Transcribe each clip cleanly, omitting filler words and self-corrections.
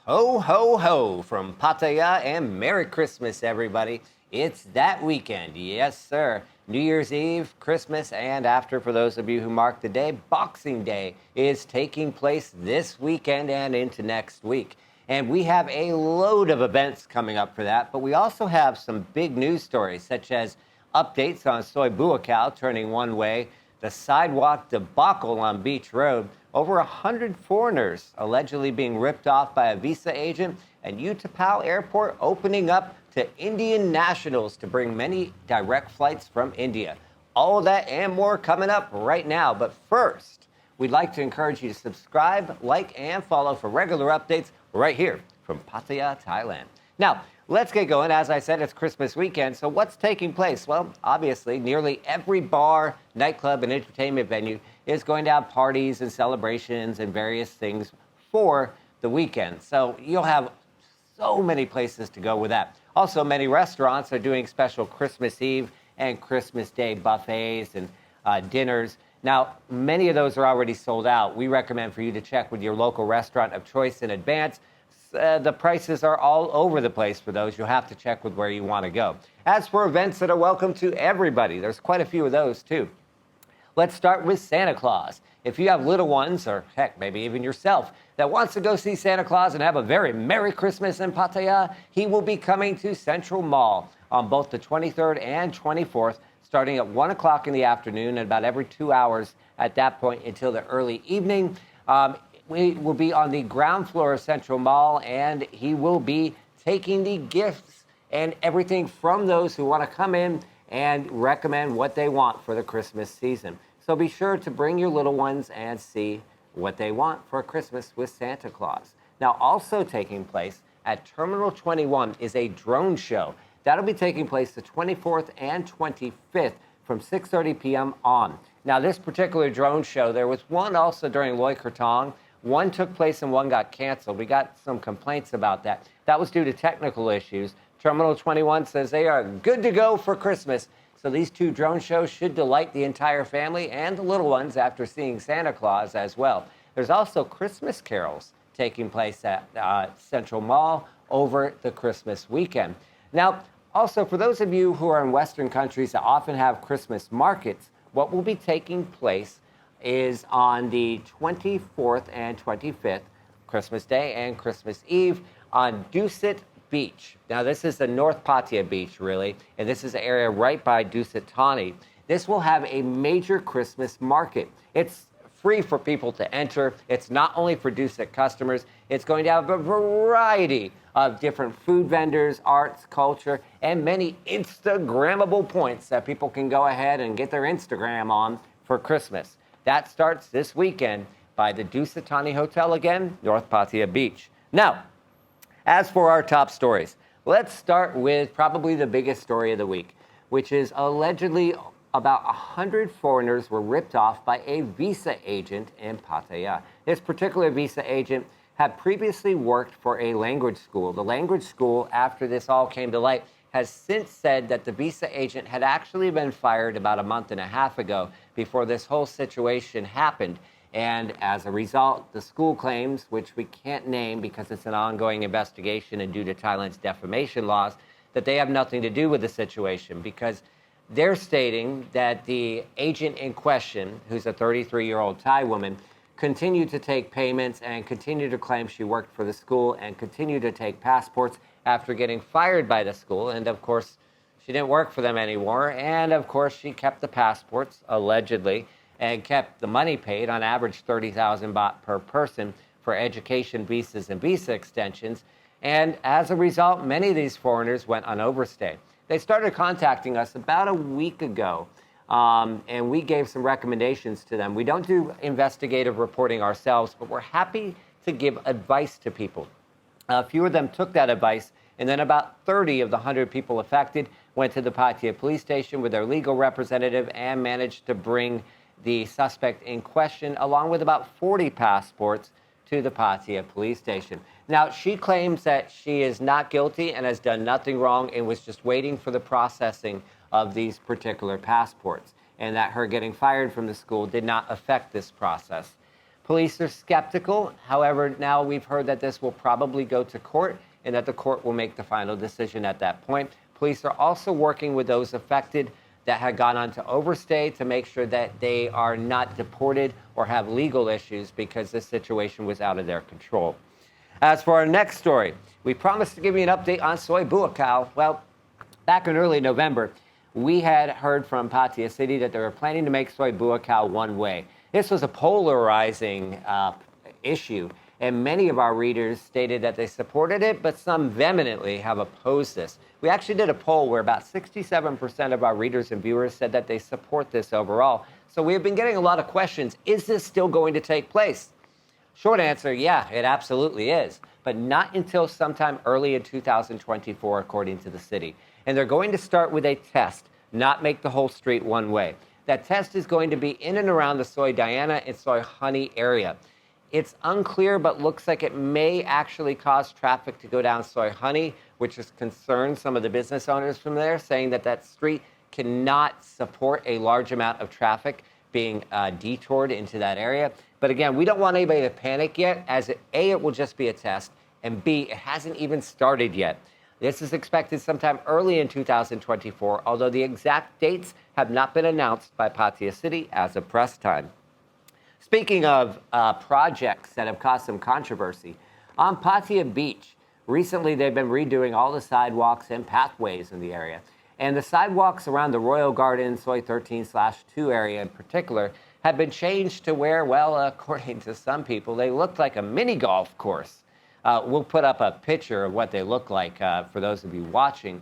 Ho, ho, ho from Pattaya, and Merry Christmas, everybody. It's that weekend. Yes, sir. New Year's Eve, Christmas, and after, for those of you who mark the day, Boxing Day is taking place this weekend and into next week. And we have a load of events coming up for that, but we also have some big news stories, such as updates on Soy Buakaw turning one way, the sidewalk debacle on Beach Road, over 100 foreigners allegedly being ripped off by a visa agent, and Utapao Airport opening up to Indian nationals to bring many direct flights from India. All of that and more coming up right now. But first, we'd like to encourage you to subscribe, like, and follow for regular updates right here from Pattaya, Thailand. Now, let's get going. As I said, it's Christmas weekend, so what's taking place? Well, obviously, nearly every bar, nightclub, and entertainment venue is going to have parties and celebrations and various things for the weekend. So you'll have so many places to go with that. Also, many restaurants are doing special Christmas Eve and Christmas Day buffets and dinners. Now, many of those are already sold out. We recommend for you to check with your local restaurant of choice in advance. The prices are all over the place for those. You'll have to check with where you want to go. As for events that are welcome to everybody, there's quite a few of those too. Let's start with Santa Claus. If you have little ones, or heck, maybe even yourself, that wants to go see Santa Claus and have a very Merry Christmas in Pattaya, he will be coming to Central Mall on both the 23rd and 24th, starting at 1 o'clock in the afternoon and about every 2 hours at that point until the early evening. We will be on the ground floor of Central Mall, and he will be taking the gifts and everything from those who want to come in and recommend what they want for the Christmas season. So be sure to bring your little ones and see what they want for Christmas with Santa Claus. Now, also taking place at Terminal 21 is a drone show. That'll be taking place the 24th and 25th from 6:30 p.m. on. Now, this particular drone show, there was one also during Loy Krathong. One took place and one got canceled. We got some complaints about that. That was due to technical issues. Terminal 21 says they are good to go for Christmas. So these two drone shows should delight the entire family and the little ones after seeing Santa Claus as well. There's also Christmas carols taking place at Central Mall over the Christmas weekend. Now, also for those of you who are in Western countries that often have Christmas markets, what will be taking place is on the 24th and 25th, Christmas Day and Christmas Eve, on Dusit Beach. Now, this is the North Pattaya Beach, really, and this is an area right by Dusit Thani. This will have a major Christmas market. It's free for people to enter. It's not only for Dusit customers. It's going to have a variety of different food vendors, arts, culture, and many Instagrammable points that people can go ahead and get their Instagram on for Christmas. That starts this weekend by the Dusit Thani Hotel again, North Pattaya Beach. Now, as for our top stories, let's start with probably the biggest story of the week, which is allegedly about 100 foreigners were ripped off by a visa agent in Pattaya. This particular visa agent had previously worked for a language school. The language school, after this all came to light, has since said that the visa agent had actually been fired about a month and a half ago before this whole situation happened. And as a result, the school claims, which we can't name because it's an ongoing investigation and due to Thailand's defamation laws, that they have nothing to do with the situation because they're stating that the agent in question, who's a 33-year-old Thai woman, continued to take payments and continued to claim she worked for the school and continued to take passports after getting fired by the school. And of course, she didn't work for them anymore. And of course, she kept the passports, allegedly, and kept the money paid, on average 30,000 baht per person, for education visas and visa extensions. And as a result, many of these foreigners went on overstay. They started contacting us about a week ago, and we gave some recommendations to them. We don't do investigative reporting ourselves, but we're happy to give advice to people. A few of them took that advice, and then about 30 of the 100 people affected went to the Pattaya police station with their legal representative and managed to bring the suspect in question, along with about 40 passports, to the Pattaya police station. Now, she claims that she is not guilty and has done nothing wrong and was just waiting for the processing of these particular passports, and that her getting fired from the school did not affect this process. Police are skeptical. However, now we've heard that this will probably go to court and that the court will make the final decision at that point. Police are also working with those affected that had gone on to overstay to make sure that they are not deported or have legal issues because this situation was out of their control. As for our next story, we promised to give you an update on soy buakaw. Well, back in early November, we had heard from Pattaya City that they were planning to make soy buakaw one way. This was a polarizing issue, and many of our readers stated that they supported it, but some vehemently have opposed this. We actually did a poll where about 67% of our readers and viewers said that they support this overall. So we have been getting a lot of questions. Is this still going to take place? Short answer, yeah, it absolutely is, but not until sometime early in 2024, according to the city. And they're going to start with a test, not make the whole street one way. That test is going to be in and around the Soy Diana and Soy Honey area. It's unclear, but looks like it may actually cause traffic to go down Soy Honey, which has concerned some of the business owners from there, saying that that street cannot support a large amount of traffic being detoured into that area. But again, we don't want anybody to panic yet, as A, it will just be a test, and B, it hasn't even started yet. This is expected sometime early in 2024, although the exact dates have not been announced by Pattaya City as of press time. Speaking of projects that have caused some controversy, on Pattaya Beach, recently they've been redoing all the sidewalks and pathways in the area. And the sidewalks around the Royal Garden, Soy 13/2 area in particular, have been changed to where, well, according to some people, they look like a mini golf course. We'll put up a picture of what they look like for those of you watching.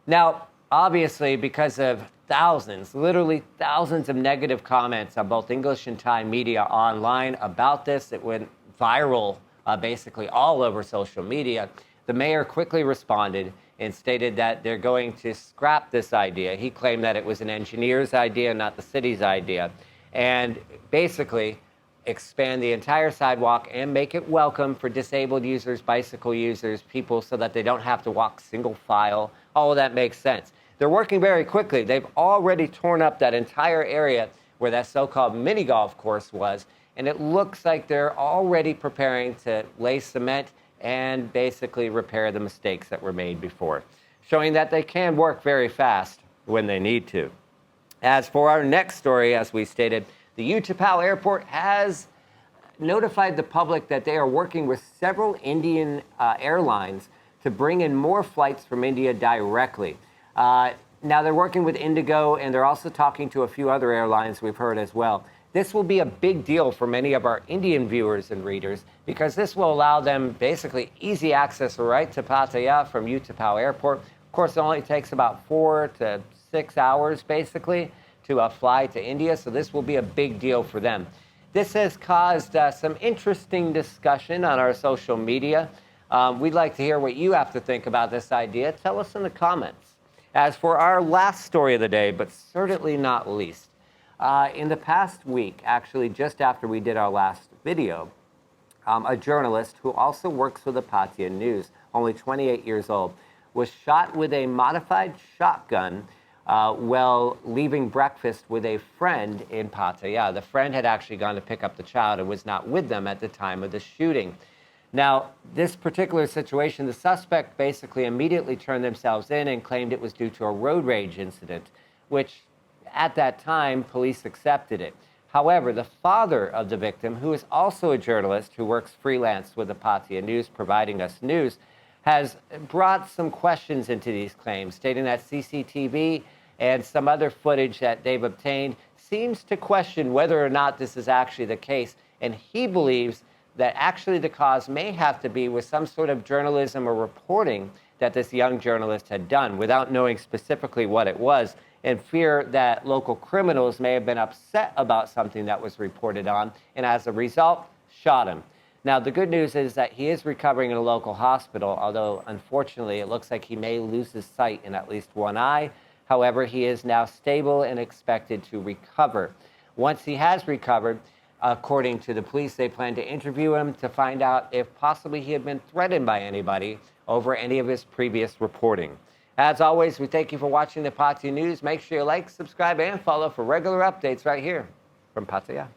Now, obviously, because of thousands, literally thousands of negative comments on both English and Thai media online about this, it went viral basically all over social media. The mayor quickly responded and stated that they're going to scrap this idea. He claimed that it was an engineer's idea, not the city's idea, and basically expand the entire sidewalk and make it welcome for disabled users, bicycle users, people, so that they don't have to walk single file. All of that makes sense. They're working very quickly. They've already torn up that entire area where that so-called mini golf course was, and it looks like they're already preparing to lay cement and basically repair the mistakes that were made before, showing that they can work very fast when they need to. As for our next story, as we stated, the Utapao Airport has notified the public that they are working with several Indian airlines to bring in more flights from India directly. Now they're working with Indigo, and they're also talking to a few other airlines we've heard as well. This will be a big deal for many of our Indian viewers and readers because this will allow them basically easy access right to Pattaya from Utapao Airport. Of course, it only takes about 4 to 6 hours basically to fly to India, so this will be a big deal for them. This has caused some interesting discussion on our social media. We'd like to hear what you have to think about this idea. Tell us in the comments. As for our last story of the day, but certainly not least, in the past week, actually just after we did our last video, a journalist who also works for the Pattaya News, only 28 years old, was shot with a modified shotgun while leaving breakfast with a friend in Pattaya. The friend had actually gone to pick up the child and was not with them at the time of the shooting. Now, this particular situation, the suspect basically immediately turned themselves in and claimed it was due to a road rage incident, which at that time, police accepted it. However, the father of the victim, who is also a journalist who works freelance with the Pattaya News, providing us news, has brought some questions into these claims, stating that CCTV and some other footage that they've obtained seems to question whether or not this is actually the case. And he believes that actually the cause may have to be with some sort of journalism or reporting that this young journalist had done without knowing specifically what it was, and fear that local criminals may have been upset about something that was reported on, and as a result, shot him. Now, the good news is that he is recovering in a local hospital, although unfortunately it looks like he may lose his sight in at least one eye. However, he is now stable and expected to recover. Once he has recovered, according to the police, they plan to interview him to find out if possibly he had been threatened by anybody over any of his previous reporting. As always, we thank you for watching the Pattaya News. Make sure you like, subscribe, and follow for regular updates right here from Pattaya.